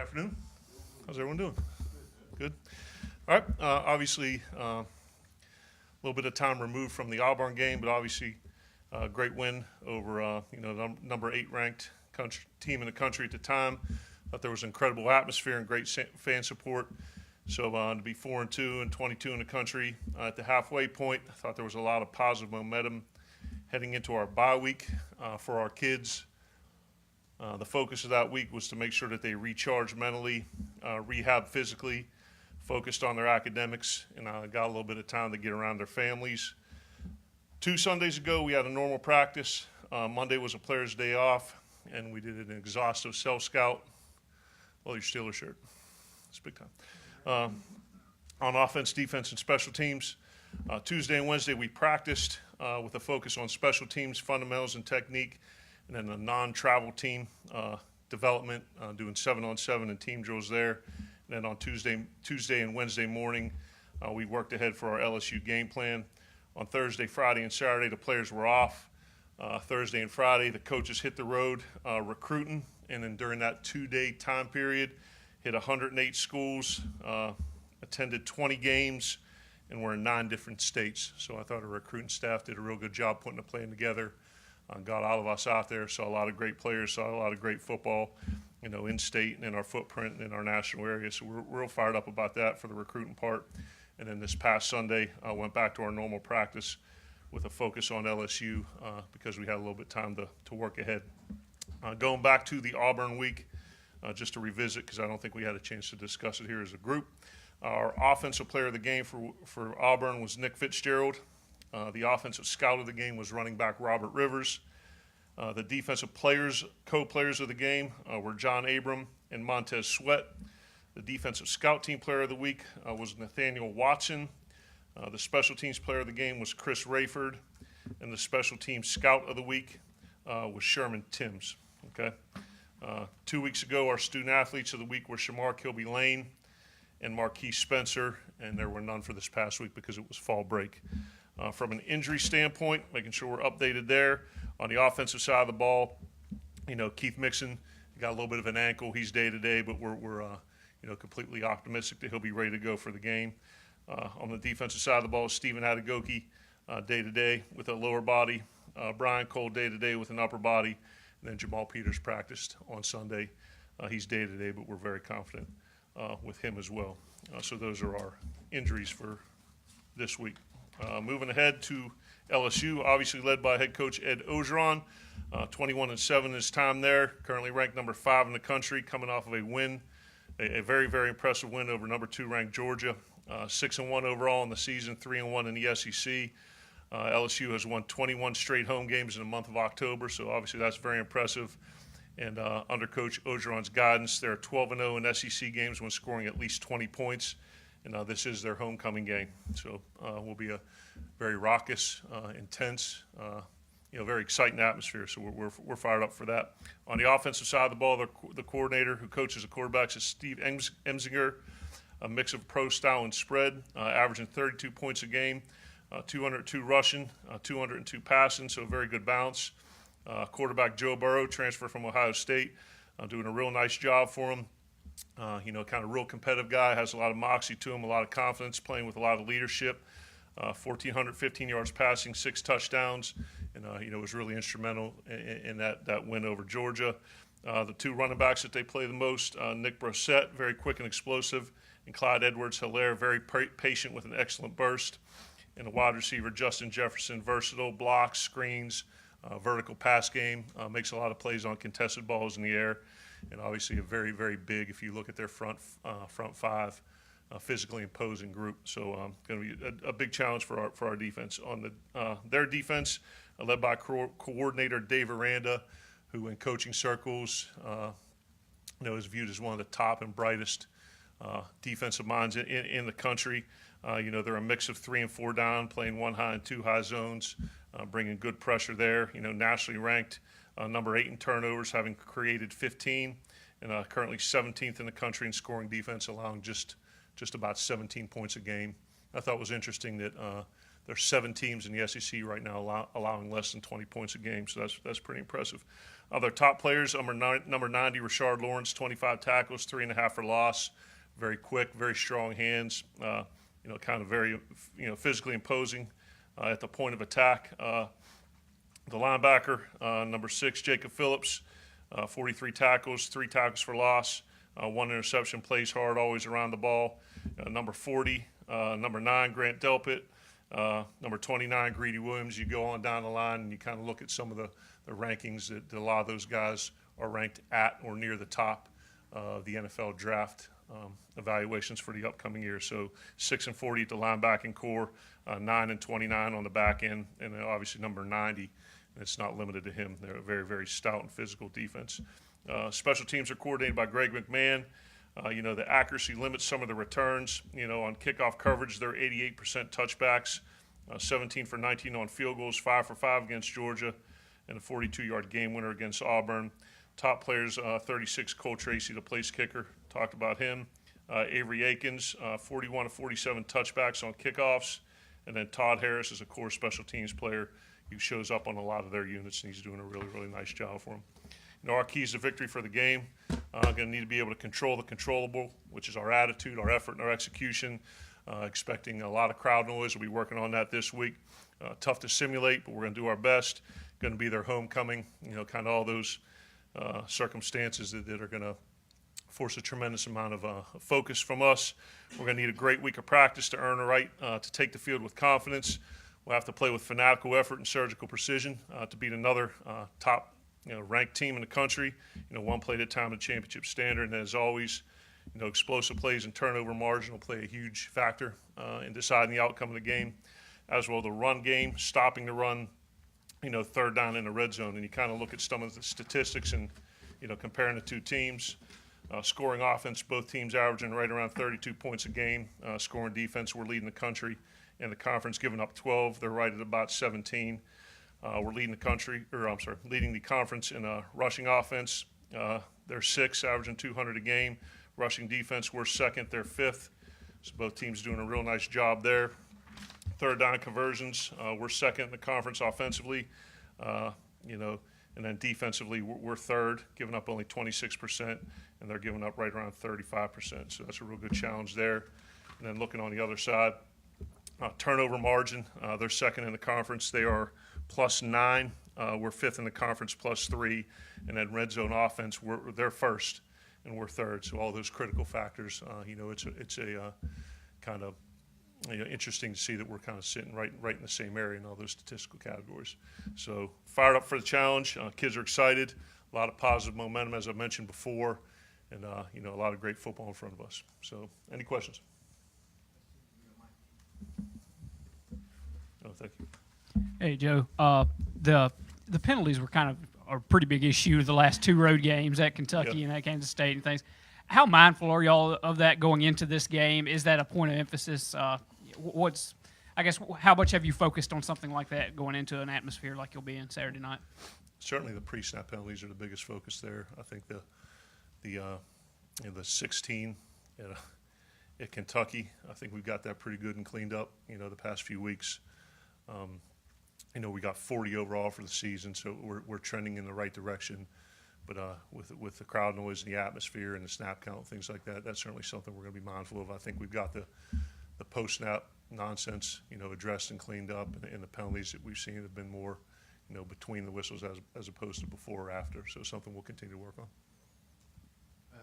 Afternoon. How's everyone doing? Good. All right. Obviously, a little bit of time removed from the Auburn game, but obviously, great win over number 8 ranked team in the country at the time. Thought there was incredible atmosphere and great fan support. So to be 4-2 and 22 in the country at the halfway point, I thought there was a lot of positive momentum heading into our bye week for our kids. The focus of that week was to make sure that they recharge mentally, rehab physically, focused on their academics, and got a little bit of time to get around their families. 2 Sundays ago, we had a normal practice. Monday was a player's day off, and we did an exhaustive self-scout. Well, your Steelers shirt. It's big time. On offense, defense, and special teams. Tuesday and Wednesday, we practiced with a focus on special teams, fundamentals, and technique. And then a non-travel team development, doing 7-on-7 and team drills there. And then on Tuesday and Wednesday morning, we worked ahead for our LSU game plan. On Thursday, Friday, and Saturday, the players were off. Thursday and Friday, the coaches hit the road recruiting. And then during that 2-day time period, hit 108 schools, attended 20 games, and we're in 9 different states. So I thought our recruiting staff did a real good job putting a plan together. Got all of us out there, saw a lot of great players, saw a lot of great football, in state and in our footprint and in our national area. So we're real fired up about that for the recruiting part. And then this past Sunday, I went back to our normal practice with a focus on LSU because we had a little bit of time to work ahead. Going back to the Auburn week, just to revisit because I don't think we had a chance to discuss it here as a group. Our offensive player of the game for Auburn was Nick Fitzgerald. The offensive scout of the game was running back Robert Rivers. The defensive co-players of the game were John Abram and Montez Sweat. The defensive scout team player of the week was Nathaniel Watson. The special teams player of the game was Chris Rayford. And the special teams scout of the week was Sherman Timms. Okay. 2 weeks ago, our student athletes of the week were Shamar Kilby-Lane and Marquise Spencer, and there were none for this past week because it was fall break. From an injury standpoint, making sure we're updated there. On the offensive side of the ball, Keith Mixon got a little bit of an ankle. He's day-to-day, but we're completely optimistic that he'll be ready to go for the game. On the defensive side of the ball, Stephen Adegoke, day-to-day with a lower body. Brian Cole, day-to-day with an upper body. And then Jamal Peters practiced on Sunday. He's day-to-day, but we're very confident with him as well. So those are our injuries for this week. Moving ahead to LSU, obviously led by head coach Ed Ogeron, 21-7 his time there. Currently ranked number 5 in the country, coming off of a win, a very, very impressive win over number 2 ranked Georgia. 6-1 overall in the season, 3-1 in the SEC. LSU has won 21 straight home games in the month of October, so obviously that's very impressive. And under Coach Ogeron's guidance, they're 12-0 in SEC games when scoring at least 20 points. And this is their homecoming game, so will be a very raucous, intense, very exciting atmosphere. So we're fired up for that. On the offensive side of the ball, the coordinator who coaches the quarterbacks is Steve Emsinger, a mix of pro style and spread, averaging 32 points a game, 202 rushing, 202 passing, so a very good balance. Quarterback Joe Burrow, transfer from Ohio State, doing a real nice job for him. Kind of real competitive guy, has a lot of moxie to him, a lot of confidence, playing with a lot of leadership. 1,415 yards passing, 6 touchdowns, and was really instrumental in that win over Georgia. The 2 running backs that they play the most, Nick Brossette, very quick and explosive, and Clyde Edwards-Helaire, very patient with an excellent burst. And the wide receiver, Justin Jefferson, versatile, blocks, screens, vertical pass game, makes a lot of plays on contested balls in the air. And obviously a very, very big, if you look at their front 5, physically imposing group. So going to be a big challenge for our defense. On their defense, led by coordinator Dave Aranda, who in coaching circles is viewed as one of the top and brightest defensive minds in the country. They're a mix of 3 and 4 down, playing 1 high and 2 high zones, bringing good pressure there. Nationally ranked. Number 8 in turnovers, having created 15, and currently 17th in the country in scoring defense, allowing just about 17 points a game. I thought it was interesting that there's 7 teams in the SEC right now allowing less than 20 points a game, so that's pretty impressive. Other top players, number 90, Rashard Lawrence, 25 tackles, 3.5 for loss. Very quick, very strong hands. Kind of very, physically imposing at the point of attack. The linebacker, number 6, Jacob Phillips, 43 tackles, 3 tackles for loss, 1 interception, plays hard, always around the ball. Number 40, number 9, Grant Delpit, number 29, Greedy Williams. You go on down the line and you kind of look at some of the rankings that a lot of those guys are ranked at or near the top of the NFL draft evaluations for the upcoming year. So 6-40 at the linebacking core, 9-29 on the back end, and then obviously number 90. And it's not limited to him. They're a very, very stout and physical defense. Special teams are coordinated by Greg McMahon. The accuracy limits some of the returns. On kickoff coverage, they're 88% touchbacks, 17 for 19 on field goals, 5 for 5 against Georgia, and a 42-yard game winner against Auburn. Top players, 36, Cole Tracy, the place kicker, talked about him. Avery Akins, 41 of 47 touchbacks on kickoffs. And then Todd Harris is a core special teams player who shows up on a lot of their units, and he's doing a really, really nice job for them. Our keys to victory for the game, going to need to be able to control the controllable, which is our attitude, our effort, and our execution. Expecting a lot of crowd noise. We'll be working on that this week. Tough to simulate, but we're going to do our best. Going to be their homecoming, kind of all those circumstances that are going to force a tremendous amount of focus from us. We're going to need a great week of practice to earn a right to take the field with confidence. We'll have to play with fanatical effort and surgical precision to beat another top ranked team in the country. One play at a time at championship standard. And as always, explosive plays and turnover margin will play a huge factor in deciding the outcome of the game. As well, the run game, stopping the run, third down in the red zone. And you kind of look at some of the statistics and, comparing the two teams. Scoring offense, both teams averaging right around 32 points a game. Scoring defense, we're leading the country in the conference, giving up 12. They're right at about 17. We're leading the conference in rushing offense. They're 6th, averaging 200 a game. Rushing defense, we're 2nd, they're 5th. So both teams doing a real nice job there. Third down conversions, we're 2nd in the conference offensively. And then defensively, we're 3rd, giving up only 26%, and they're giving up right around 35%. So that's a real good challenge there. And then looking on the other side, turnover margin, they're 2nd in the conference. They are +9. We're 5th in the conference, +3. And then red zone offense, they're 1st, and we're 3rd. So all those critical factors, it's a kind of interesting to see that we're kind of sitting right in the same area in all those statistical categories. So fired up for the challenge. Kids are excited. A lot of positive momentum, as I mentioned before, and a lot of great football in front of us. So, any questions? Oh, thank you. Hey, Joe. The penalties were kind of a pretty big issue the last 2 road games at Kentucky and at Kansas State and things. How mindful are y'all of that going into this game? Is that a point of emphasis? How much have you focused on something like that going into an atmosphere like you'll be in Saturday night? Certainly, the pre-snap penalties are the biggest focus there. I think the 16 at Kentucky, I think we've got that pretty good and cleaned up. The past few weeks, we got 40 overall for the season, so we're trending in the right direction. But with the crowd noise and the atmosphere and the snap count, things like that, that's certainly something we're going to be mindful of. I think we've got the post-snap nonsense, addressed and cleaned up, and the penalties that we've seen have been more, between the whistles as opposed to before or after. So something we'll continue to work on.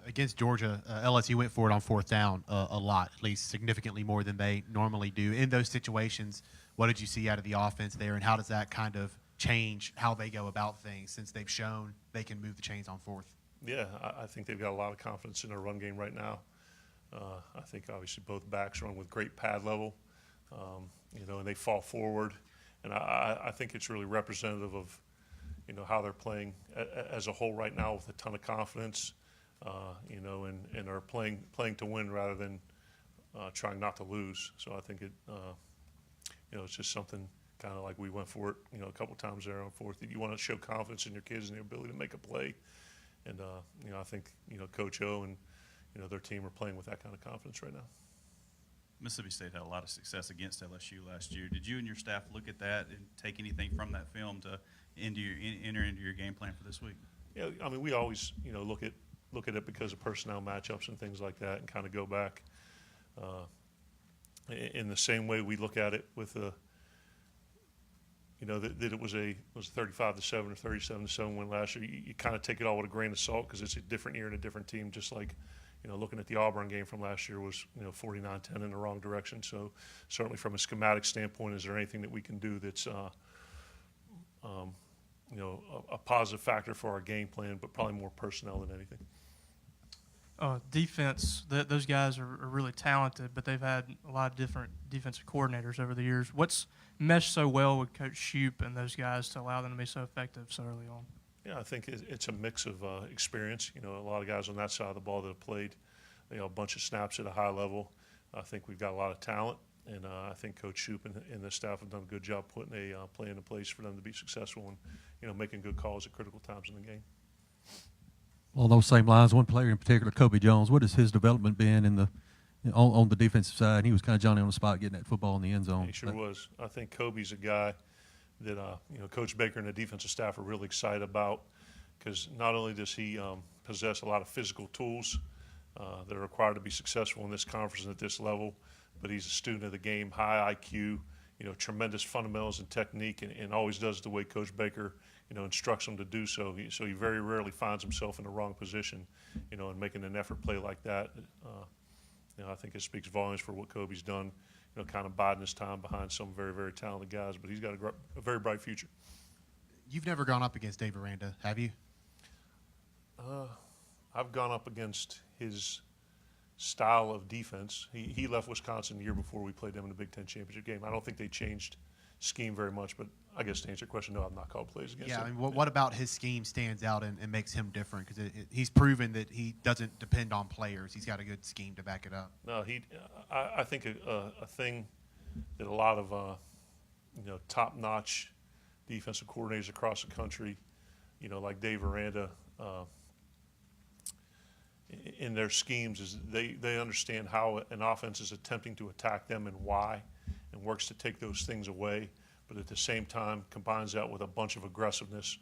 Against Georgia, LSU went for it on 4th down a lot, at least significantly more than they normally do. In those situations, what did you see out of the offense there, and how does that kind of change how they go about things since they've shown they can move the chains on 4th? Yeah, I think they've got a lot of confidence in their run game right now. I think obviously both backs run with great pad level, and they fall forward. And I think it's really representative of, how they're playing as a whole right now with a ton of confidence, and are playing to win rather than trying not to lose. So I think it's just something kind of like we went for it, a couple times there on 4th. That you want to show confidence in your kids and their ability to make a play. And, I think, Coach O and, their team are playing with that kind of confidence right now. Mississippi State had a lot of success against LSU last year. Did you and your staff look at that and take anything from that film to enter into your game plan for this week? Yeah, I mean, we always, look at it because of personnel matchups and things like that, and kind of go back in the same way we look at it with that it was a 35-7 or 37-7 win last year. You kind of take it all with a grain of salt because it's a different year and a different team. Just like, looking at the Auburn game from last year was 49-10 in the wrong direction. So certainly from a schematic standpoint, is there anything that we can do that's a positive factor for our game plan, but probably more personnel than anything. Defense, those guys are really talented, but they've had a lot of different defensive coordinators over the years. What's meshed so well with Coach Shoup and those guys to allow them to be so effective so early on? Yeah, I think it's a mix of experience. A lot of guys on that side of the ball that have played, a bunch of snaps at a high level. I think we've got a lot of talent, and I think Coach Shoup and the staff have done a good job putting a plan in place for them to be successful and making good calls at critical times in the game. Along those same lines, one player in particular, Kobe Jones, what has his development been on the defensive side? He was kind of Johnny on the spot getting that football in the end zone. He sure was. I think Kobe's a guy that Coach Baker and the defensive staff are really excited about, because not only does he possess a lot of physical tools that are required to be successful in this conference and at this level, but he's a student of the game, high IQ, tremendous fundamentals and technique, and always does the way Coach Baker instructs him to do so. So he very rarely finds himself in the wrong position, and making an effort play like that. I think it speaks volumes for what Kobe's done, kind of biding his time behind some very, very talented guys. But he's got a very bright future. You've never gone up against Dave Aranda, have you? I've gone up against his style of defense. He left Wisconsin the year before we played them in the Big Ten championship game. I don't think they changed scheme very much, but I guess to answer your question, no, I've not called plays against him. Yeah, I mean, what about his scheme stands out and makes him different? Because he's proven that he doesn't depend on players. He's got a good scheme to back it up. No, I think a thing that a lot of top-notch defensive coordinators across the country, like Dave Aranda, in their schemes, is they understand how an offense is attempting to attack them and why, and works to take those things away, but at the same time combines that with a bunch of aggressiveness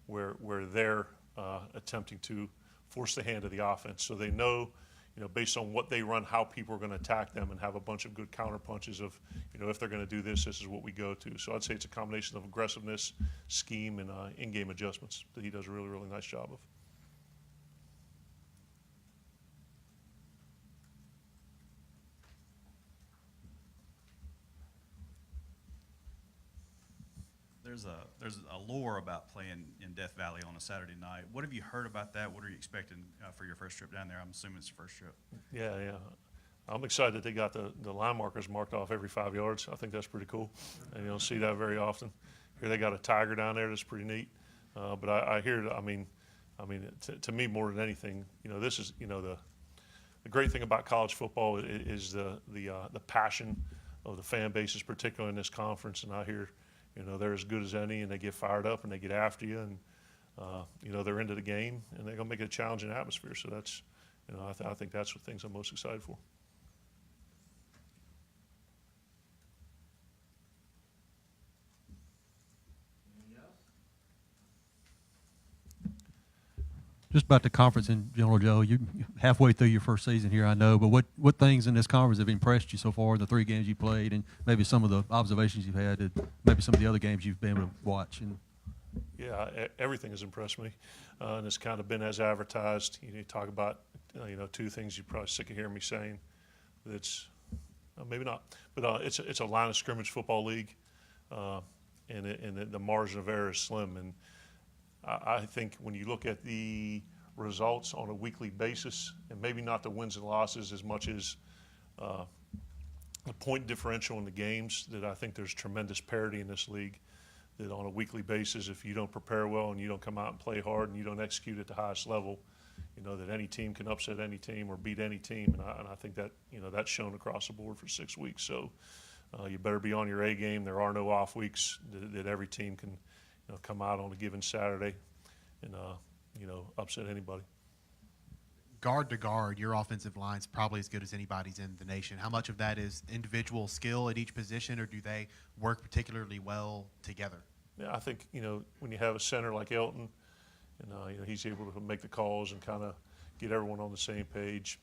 where they're attempting to force the hand of the offense. So they know, based on what they run, how people are going to attack them, and have a bunch of good counter punches of, if they're going to do this, this is what we go to. So I'd say it's a combination of aggressiveness, scheme, and in-game adjustments that he does a really, really nice job of. There's a lore about playing in Death Valley on a Saturday night. What have you heard about that? What are you expecting for your first trip down there? I'm assuming it's your first trip. Yeah. I'm excited that they got the line markers marked off every 5 yards. I think that's pretty cool, and you don't see that very often. Here they got a tiger down there that's pretty neat. But I hear, to me more than anything, this is, the great thing about college football is the passion of the fan bases, particularly in this conference. And I hear, they're as good as any, and they get fired up and they get after you, and they're into the game, and they're gonna make it a challenging atmosphere. So that's, I think that's what things I'm most excited for. Just about the conference in general, Joe. You halfway through your first season here, I know, but what things in this conference have impressed you so far in the 3 games you played, and maybe some of the observations you've had, maybe some of the other games you've been able to watch? Yeah, everything has impressed me, and it's kind of been as advertised. You talk about, 2 things you're probably sick of hearing me saying. That's maybe not, but it's a line of scrimmage football league, and the margin of error is slim. And I think when you look at the results on a weekly basis, and maybe not the wins and losses as much as the point differential in the games, that I think there's tremendous parity in this league. That on a weekly basis, if you don't prepare well and you don't come out and play hard and you don't execute at the highest level, that any team can upset any team or beat any team. And I think that, that's shown across the board for 6 weeks. So you better be on your A game. There are no off weeks that every team can come out on a given Saturday and upset anybody. Guard to guard, your offensive line's probably as good as anybody's in the nation. How much of that is individual skill at each position, or do they work particularly well together? Yeah, I think when you have a center like Elton you know, he's able to make the calls and kind of get everyone on the same page.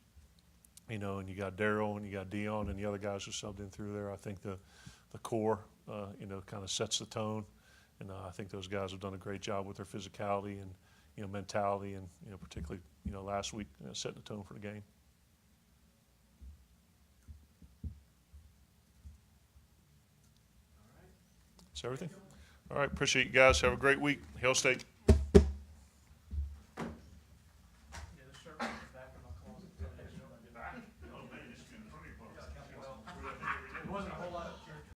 You know, and you got Daryl and you got Dion and the other guys who subbed in through there. I think the core, you know, kind of sets the tone, and I think those guys have done a great job with their physicality and, you know, mentality, and, you know, particularly, you know, last week, setting the tone for the game. That's everything. All right, appreciate you guys. Have a great week. Hail State.